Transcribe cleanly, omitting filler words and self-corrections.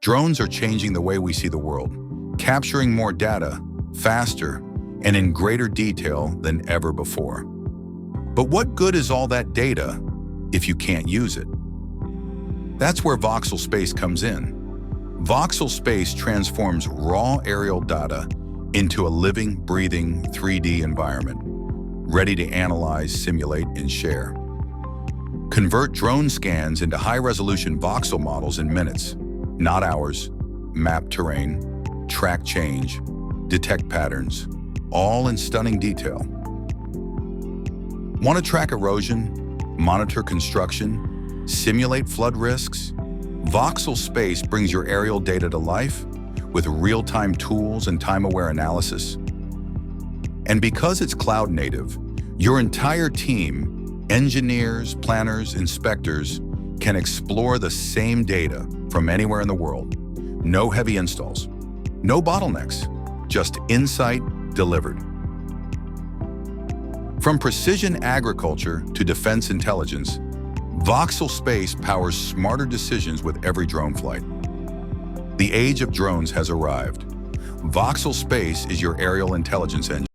Drones are changing the way we see the world, capturing more data, faster, and in greater detail than ever before. But what good is all that data if you can't use it? That's where Voxel Space comes in. Voxel Space transforms raw aerial data into a living, breathing 3D environment, ready to analyze, simulate, and share. Convert drone scans into high-resolution voxel models in minutes, not hours. Map terrain, track change, detect patterns, all in stunning detail. Want to track erosion, monitor construction, simulate flood risks? Voxel Space brings your aerial data to life with real-time tools and time-aware analysis. And because it's cloud-native, your entire team, engineers, planners, inspectors, can explore the same data from anywhere in the world. No heavy installs, no bottlenecks, just insight delivered. From precision agriculture to defense intelligence, Voxel Space powers smarter decisions with every drone flight. The age of drones has arrived. Voxel Space is your aerial intelligence engine.